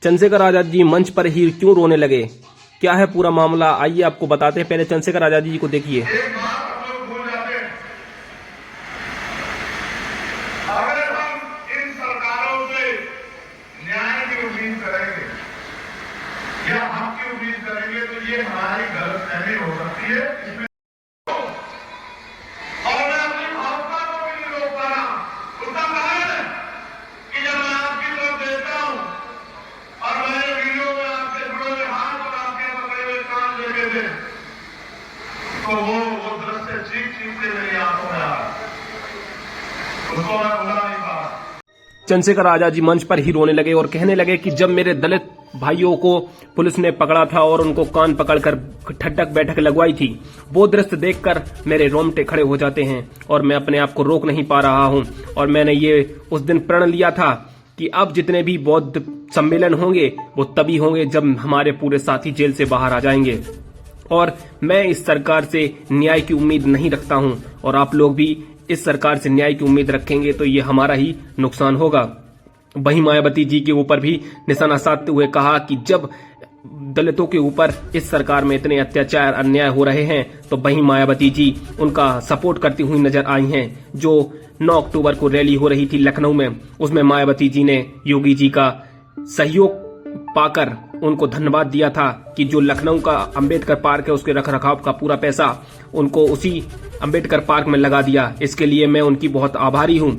चंद्रशेखर आजाद जी मंच पर ही क्यों रोने लगे, क्या है पूरा मामला, आइए आपको बताते हैं। पहले चंद्रशेखर आजाद जी को देखिए। एक बात हम लोग भूल जाते हैं, अगर हम इन सरकारों से न्याय की उम्मीद करेंगे या हक की उम्मीद करेंगे तो ये हमारी गलतफहमी हो सकती है। इसमें और मैं अपनी भावना को भी नहीं रोक पा रहा। उसका कारण है कि जब मैं आपकी तरफ देखता हूं और मैंने वीडियो में आपसे जुड़े हुए हाथ और आपके पकड़े हुए कान देखे थे, तो वो दृश्य चीख से मेरी आंखों में आ रहा, उसको मैं भुला नहीं पा रहा। चंद्रशेखर आजाद जी मंच पर ही रोने लगे और कहने लगे कि जब मेरे दलित भाइयों को पुलिस ने पकड़ा था और उनको कान पकड़कर ठट्ठक बैठक लगवाई थी, वो दृश्य देखकर मेरे रोंगटे खड़े हो जाते हैं और मैं अपने आप को रोक नहीं पा रहा हूं। और मैंने ये उस दिन प्रण लिया था कि अब जितने भी बौद्ध सम्मेलन होंगे वो तभी होंगे जब हमारे पूरे साथी जेल से बाहर आ जाएंगे। और मैं इस सरकार से न्याय की उम्मीद नहीं रखता हूं और आप लोग भी इस सरकार से न्याय की उम्मीद रखेंगे तो ये हमारा ही नुकसान होगा। वहीं मायावती जी के ऊपर भी निशाना साधते हुए कहा कि जब दलितों के ऊपर इस सरकार में इतने अत्याचार अन्याय हो रहे हैं तो वहीं मायावती जी उनका सपोर्ट करती हुई नजर आई हैं। जो 9 अक्टूबर को रैली हो रही थी लखनऊ में, उसमें मायावती जी ने योगी जी का सहयोग पाकर उनको धन्यवाद दिया था कि जो लखनऊ का अंबेडकर पार्क है उसके रखरखाव का पूरा पैसा उनको उसी अंबेडकर पार्क में लगा दिया। इसके लिए मैं उनकी बहुत आभारी हूं।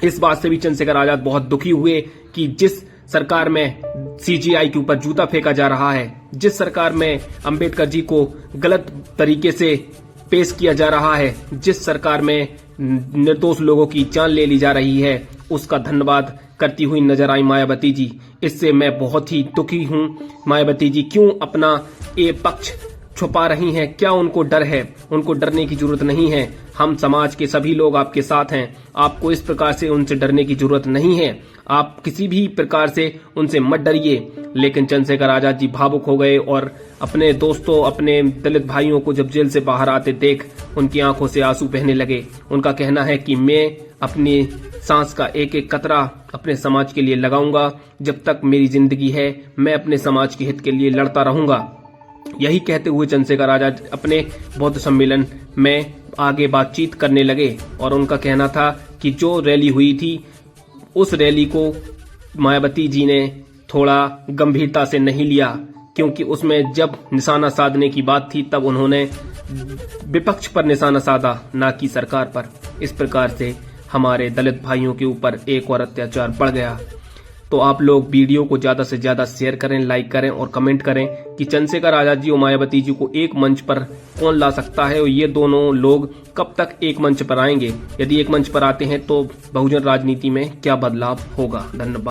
इस बात से भी चंद्रशेखर आजाद बहुत दुखी हुए कि जिस सरकार में सीजेआई के ऊपर जूता फेंका जा रहा है, जिस सरकार में अंबेडकर जी को गलत तरीके से पेश किया जा रहा है, जिस सरकार में निर्दोष लोगों की जान ले ली जा रही है, उसका धन्यवाद करती हुई नजर आई मायावती जी। इससे मैं बहुत ही दुखी हूं। मायावती जी क्यों अपना ये पक्ष छुपा रही हैं? क्या उनको डर है? उनको डरने की जरूरत नहीं है। हम समाज के सभी लोग आपके साथ हैं। आपको इस प्रकार से उनसे डरने की जरूरत नहीं है। आप किसी भी प्रकार से उनसे मत डरिए। लेकिन चंद्रशेखर आजाद जी भावुक हो गए और अपने दोस्तों, अपने दलित भाइयों को जब जेल से बाहर आते देख उनकी आंखों से आंसू बहने लगे। उनका कहना है कि मैं अपनी सांस का एक एक कतरा अपने समाज के लिए लगाऊंगा। जब तक मेरी जिंदगी है मैं अपने समाज के हित के लिए लड़ता रहूंगा। यही कहते हुए चंद्रशेखर आजाद अपने बौद्ध सम्मेलन में आगे बातचीत करने लगे और उनका कहना था कि जो रैली हुई थी उस रैली को मायावती जी ने थोड़ा गंभीरता से नहीं लिया, क्योंकि उसमें जब निशाना साधने की बात थी तब उन्होंने विपक्ष पर निशाना साधा, ना कि सरकार पर। इस प्रकार से हमारे दलित भाइयों के ऊपर एक और अत्याचार बढ़ गया। तो आप लोग वीडियो को ज्यादा से ज्यादा शेयर करें, लाइक करें और कमेंट करें कि चंद्रशेखर आजाद जी और मायावती जी को एक मंच पर कौन ला सकता है और ये दोनों लोग कब तक एक मंच पर आएंगे। यदि एक मंच पर आते हैं तो बहुजन राजनीति में क्या बदलाव होगा। धन्यवाद।